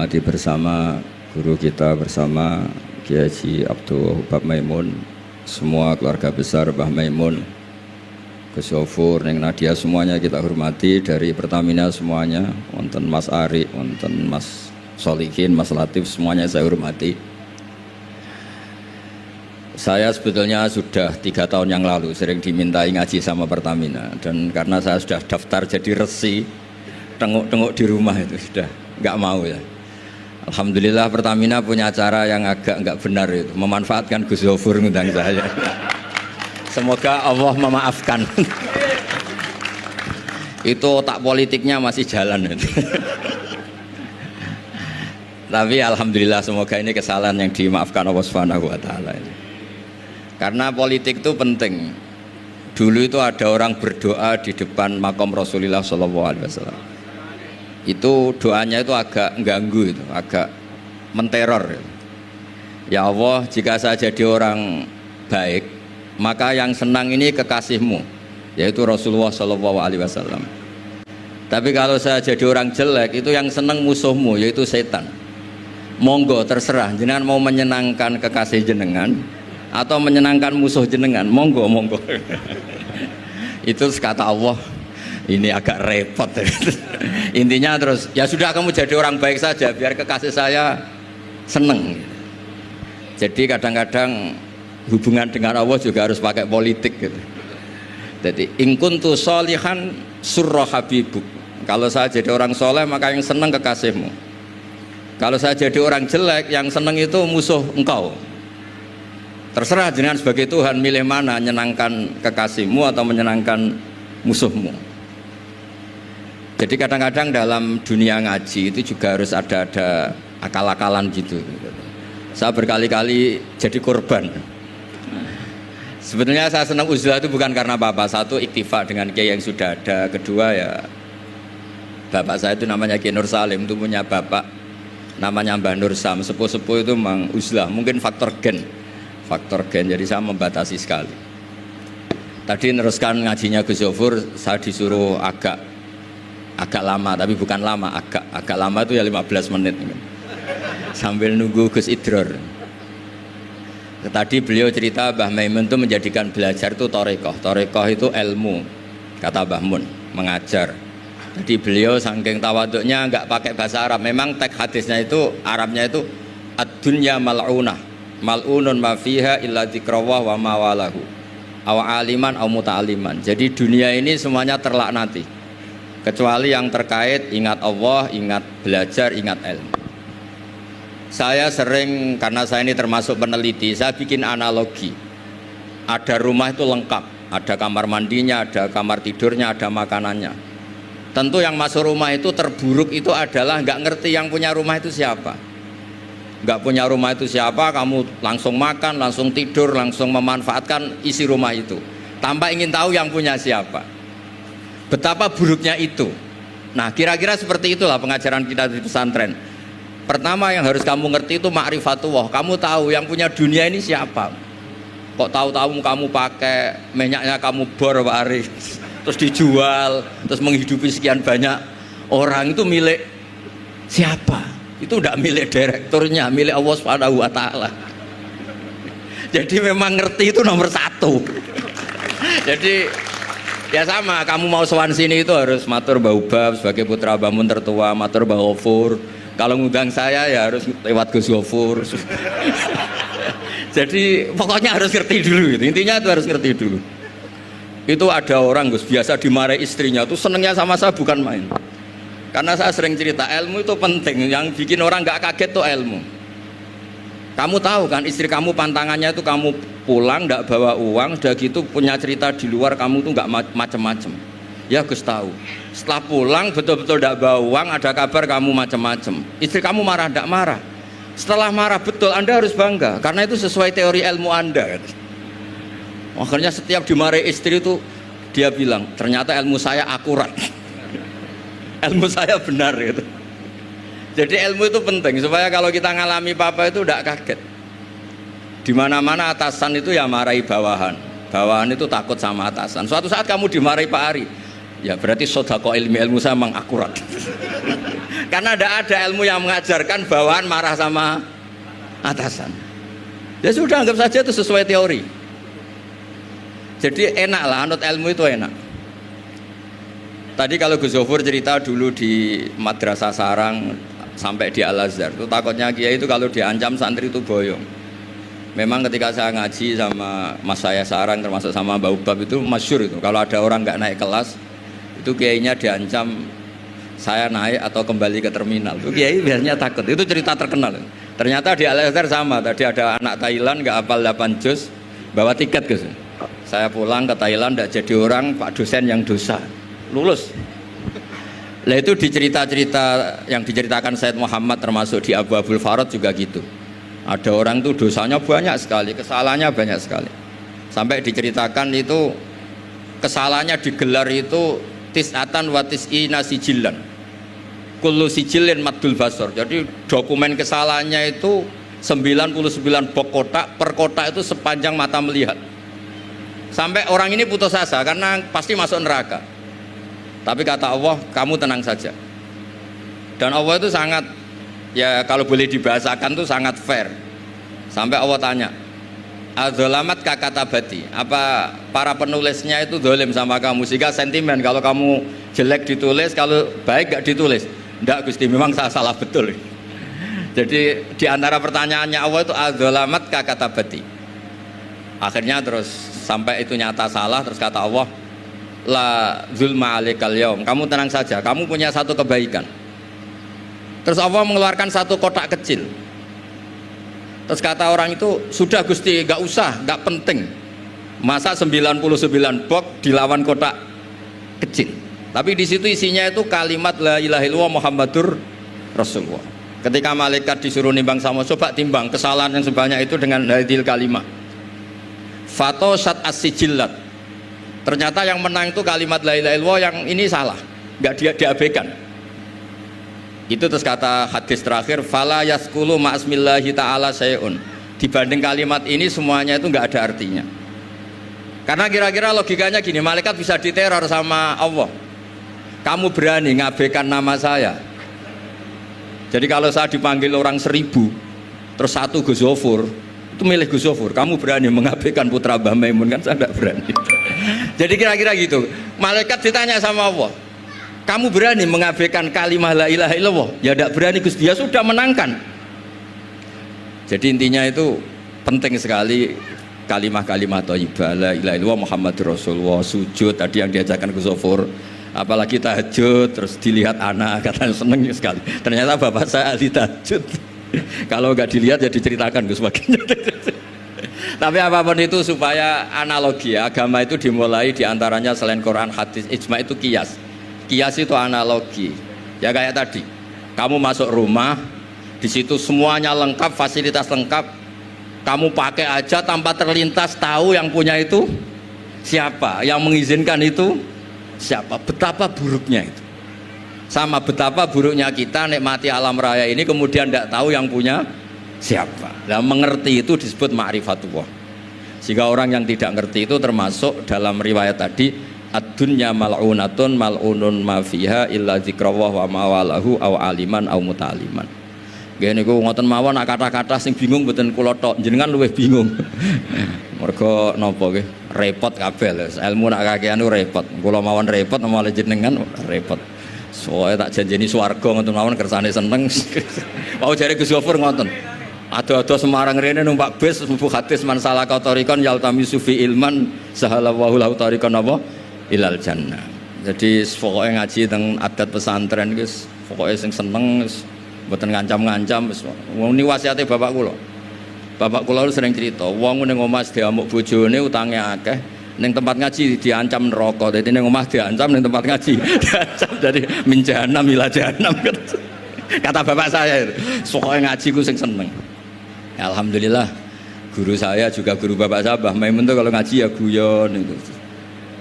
hormati bersama guru kita bersama Kiai Haji Abdul Wahab Maimun, semua keluarga besar Mbah Maimun, Gus Yofur, Neng Nadia, semuanya kita hormati. Dari Pertamina semuanya, wonten Mas Ari, wonten Mas Solihin, Mas Latif, semuanya saya hormati. Saya sebetulnya sudah 3 tahun yang lalu sering dimintai ngaji sama Pertamina, dan karena saya sudah daftar jadi resi, tengok-tengok di rumah itu sudah nggak mau ya. Alhamdulillah Pertamina punya cara yang agak nggak benar itu, memanfaatkan Gus Yofur ngundang saya. Semoga Allah memaafkan. Itu otak politiknya masih jalan itu. Tapi alhamdulillah semoga ini kesalahan yang dimaafkan Allah Subhanahu wa taala. Karena politik itu penting. Dulu itu ada orang berdoa di depan makam Rasulullah SAW. Itu doanya itu agak mengganggu, itu agak menteror. Ya Allah, jika saya jadi orang baik, maka yang senang ini kekasihmu, yaitu Rasulullah SAW. Tapi kalau saya jadi orang jelek, itu yang senang musuhmu, yaitu setan. Monggo terserah, jenengan mau menyenangkan kekasih jenengan atau menyenangkan musuh jenengan, monggo monggo. Itu kata Allah, ini agak repot. Intinya terus ya sudah, kamu jadi orang baik saja biar kekasih saya seneng. Jadi kadang-kadang hubungan dengan Allah juga harus pakai politik gitu. Jadi in kuntu sholihan surra habibuk, kalau saya jadi orang soleh maka yang seneng kekasihmu. Kalau saya jadi orang jelek, yang seneng itu musuh engkau. Terserah jenengan sebagai Tuhan milih mana, menyenangkan kekasihmu atau menyenangkan musuhmu. Jadi kadang-kadang dalam dunia ngaji itu juga harus ada akal-akalan gitu. Saya berkali-kali jadi korban. Sebetulnya saya senang uzlah itu bukan karena apa-apa. Satu, iktifa dengan kiai yang sudah ada. Kedua ya, bapak saya itu namanya Kiai Nur Salim, itu punya bapak namanya Mbah Nur Sam. Sepuh-sepuh itu memang uzlah. Mungkin faktor gen. Jadi saya membatasi sekali. Tadi meneruskan ngajinya Gus Yofur, saya disuruh agak lama, tapi bukan lama, agak lama itu ya 15 menit sambil nunggu Gus Idror. Tadi beliau cerita Mbah Maimun itu menjadikan belajar itu Torekoh itu ilmu, kata Mbah Mun, mengajar. Jadi beliau saking tawaduknya nggak pakai bahasa Arab. Memang teks hadisnya itu Arabnya itu ad-dunya mal'unah, mal'unun ma fiha illa dzikrawah wa mawalahu aw aliman aw muta'aliman. Jadi dunia ini semuanya terlaknati, kecuali yang terkait ingat Allah, ingat belajar, ingat ilmu. Saya sering, karena saya ini termasuk peneliti, saya bikin analogi. Ada rumah itu lengkap, ada kamar mandinya, ada kamar tidurnya, ada makanannya. Tentu yang masuk rumah itu terburuk itu adalah nggak ngerti yang punya rumah itu siapa. Nggak punya rumah itu siapa, kamu langsung makan, langsung tidur, langsung memanfaatkan isi rumah itu tanpa ingin tahu yang punya siapa. Betapa buruknya itu. Nah, kira-kira seperti itulah pengajaran kita di pesantren. Pertama yang harus kamu ngerti itu ma'rifatullah. Kamu tahu yang punya dunia ini siapa. Kok tahu-tahu kamu pakai minyaknya kamu bor Pak Ari, terus dijual, terus menghidupi sekian banyak orang, itu milik siapa? Itu tidak milik direkturnya, milik Allah Subhanahu wa taala. Jadi memang ngerti itu nomor 1. Jadi ya sama, kamu mau sowan sini itu harus matur Mbah Ubab sebagai putra Mbah Mun tertua, matur Mbah Ghafur. Kalau ngundang saya ya harus lewat Gus Ghafur. Jadi pokoknya harus ngerti dulu gitu. Intinya itu harus ngerti dulu. Itu ada orang Gus biasa dimarahi istrinya tuh senengnya sama saya bukan main. Karena saya sering cerita ilmu itu penting, yang bikin orang nggak kaget tuh ilmu. Kamu tahu kan istri kamu pantangannya itu kamu pulang nggak bawa uang, udah gitu punya cerita di luar kamu tuh nggak macem-macem. Ya Gus tahu. Setelah pulang betul-betul tidak bawa uang, ada kabar kamu macem-macem. Istri kamu marah tidak marah. Setelah marah betul, Anda harus bangga karena itu sesuai teori ilmu Anda. Akhirnya setiap dimarahi istri itu dia bilang ternyata ilmu saya akurat. Ilmu saya benar gitu. Jadi ilmu itu penting supaya kalau kita ngalami apa-apa itu tidak kaget. Di mana-mana atasan itu ya marahi bawahan. Bawahan itu takut sama atasan. Suatu saat kamu dimarahi Pak Ari, Ya berarti sodako ilmu saya memang akurat. Karena ada ilmu yang mengajarkan bawaan marah sama atasan. Ya sudah, anggap saja itu sesuai teori. Jadi enak lah, anut ilmu itu enak. Tadi kalau Gus Zofur cerita dulu di Madrasah Sarang sampai di Al-Azhar, itu takutnya kiai itu kalau diancam santri itu boyong. Memang ketika saya ngaji sama mas saya Sarang termasuk sama Mbak Ubab itu masyhur itu, kalau ada orang nggak naik kelas itu kiainya diancam saya naik atau kembali ke terminal. Itu kiai biasanya takut. Itu cerita terkenal. Ternyata di Al-Azhar sama. Tadi ada anak Thailand nggak hafal 8 juz, bawa tiket Gus. Saya pulang ke Thailand tidak jadi orang, Pak dosen yang dosa, lulus. Lah itu di cerita-cerita yang diceritakan Said Muhammad termasuk di Abu Abdul Farad juga gitu. Ada orang tuh dosanya banyak sekali, kesalahannya banyak sekali. Sampai diceritakan itu kesalahannya digelar itu tis'atan wa tis'ina sijillan. Kullu sijillin maddul basar. Jadi dokumen kesalahannya itu 99 bok kotak, per kotak itu sepanjang mata melihat. Sampai orang ini putus asa karena pasti masuk neraka. Tapi kata Allah, kamu tenang saja. Dan Allah itu sangat, ya kalau boleh dibahasakan itu sangat fair. Sampai Allah tanya, adzalamat kakatabati, apa para penulisnya itu dolim sama kamu sehingga sentimen kalau kamu jelek ditulis, kalau baik gak ditulis. Enggak Gusti, memang saya salah betul. Jadi di antara pertanyaannya Allah itu adzalamat kakatabati. Akhirnya terus sampai itu nyata salah, terus kata Allah, la zulma alaikal yaum, kamu tenang saja, kamu punya satu kebaikan. Terus Allah mengeluarkan satu kotak kecil. Terus kata orang itu, sudah Gusti, gak usah, gak penting. Masa 99 box dilawan kotak kecil. Tapi di situ isinya itu kalimat la ilaha illallah Muhammadur Rasulullah. Ketika malaikat disuruh nimbang sama, coba timbang kesalahan yang sebanyak itu dengan hadil kalimat. Fatosat as-sijillat. Ternyata yang menang itu kalimat la ilaha illallah, yang ini salah, nggak diabaikan. Itu terus kata hadis terakhir, fala yaskulu ma'asmillahi ta'ala sayun. Dibanding kalimat ini semuanya itu nggak ada artinya. Karena kira-kira logikanya gini, malaikat bisa diteror sama Allah. Kamu berani ngabaikan nama saya. Jadi kalau saya dipanggil orang 1000, terus satu Gus Zofur, itu milih Gus Zofur, kamu berani mengabaikan putra Mbah Maimun, kan saya tidak berani. Jadi kira-kira gitu, malaikat ditanya sama Allah, kamu berani mengabaikan kalimat la ilaha illallah? Ya tidak berani Gus, dia sudah menangkan. Jadi intinya itu penting sekali kalimat-kalimat thayyibah la ilaha illallah Muhammadur Rasulullah, sujud tadi yang diajarkan Gus Zofur, apalagi tahajud, terus dilihat anak, katanya seneng sekali. Ternyata bapak saya ahli tahajud. Kalau nggak dilihat ya diceritakan Gus baginya. Tapi apapun itu supaya analogi ya, agama itu dimulai diantaranya selain Quran, hadis, ijma itu kias. Kias itu analogi. Ya kayak tadi, kamu masuk rumah, di situ semuanya lengkap, fasilitas lengkap, kamu pakai aja tanpa terlintas tahu yang punya itu siapa, yang mengizinkan itu siapa. Betapa buruknya itu. Sama betapa buruknya kita nikmati alam raya ini kemudian tidak tahu yang punya siapa. Nah, mengerti itu disebut ma'rifatullah. Sehingga orang yang tidak ngerti itu termasuk dalam riwayat tadi, ad-dunya mal'unatun mal'unun ma fiha illa dzikrawah wa mawalahu aw aliman aw muta'aliman. Gini ku ngoten mawon kata-kata sing bingung mboten kula tok, jenengan luwih bingung. Mergo napa nggih? Repot kabeh lho. Ilmu nak kakean repot. Kula mawon repot malah jenengan repot. Soalnya tak janjeni swarga ngoten mawon kersane seneng. Mau jare Gus Zofur ngoten. Ado-ado Semarang rene numpak bis mlebu hadis man salaka tariqan yaltamisu fi ilman sahalallahu lahu tariqan apa ilal jannah. Jadi pokoke ngaji teng adat pesantren guys, pokoke sing seneng wis mboten ngancam-ngancam wis. Ini wasiate bapak kula. Bapak kula sering cerita, wong ning omah diamuk bojone utange akeh, ning tempat ngaji diancam neraka. Dadi ning omah diancam, ning tempat ngaji diancam. Jadi min jahanam ila jahanam. Kata bapak saya, pokoke ngaji ku sing seneng. Alhamdulillah guru saya juga guru bapak saya Mbah Maimun tuh kalau ngaji ya guyon itu.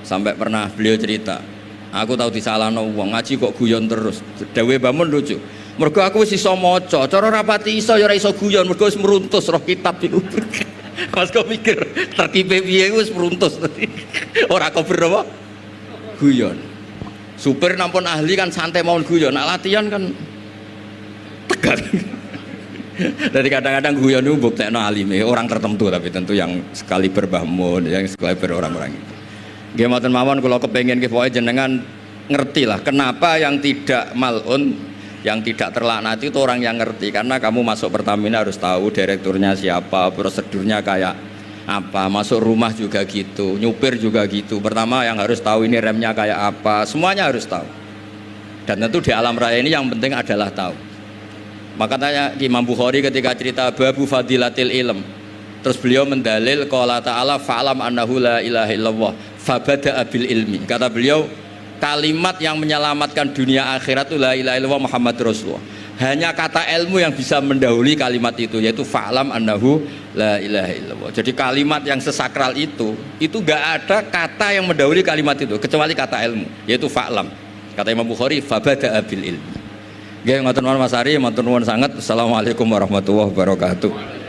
Sampai pernah beliau cerita, aku tahu disalahno wong ngaji kok guyon terus. Dewe Bamun lucu. Mergo aku wis iso maca, cara rapati iso ya ora iso guyon mergo wis meruntus roh kitab iku. Mas kok mikir terkipe piye wis meruntus. Ora kober apa? Guyon. Supir nampun ahli kan santai mawon guyon, nak latihan kan tegar. Jadi kadang-kadang guyon itu buktekno alime orang tertentu, tapi tentu yang sekali berbahmun, yang sekali orang-orang itu. Nggih mboten mawon kula kepengin nggih pokoke jenengan ngerti lah kenapa yang tidak malun, yang tidak terlaknati itu orang yang ngerti, karena kamu masuk Pertamina harus tahu direkturnya siapa, prosedurnya kayak apa, masuk rumah juga gitu, nyupir juga gitu. Pertama yang harus tahu ini remnya kayak apa, semuanya harus tahu. Dan tentu di alam raya ini yang penting adalah tahu. Makanya Imam Bukhari ketika cerita babu fadilatil ilm, terus beliau mendalil qala ta'ala fa'lam annahu la ilaha illallah fabada'a bil ilmi. Kata beliau kalimat yang menyelamatkan dunia akhirat itu la ilaha illallah Muhammad Rasulullah. Hanya kata ilmu yang bisa mendahului kalimat itu, yaitu fa'lam annahu la ilaha illallah. Jadi kalimat yang sesakral itu gak ada kata yang mendahului kalimat itu kecuali kata ilmu, yaitu fa'lam. Kata Imam Bukhari fabada'a bil ilmi. Nggih, ngoten mawon Mas Ari, matur nuwun sanget. Assalamualaikum warahmatullahi wabarakatuh.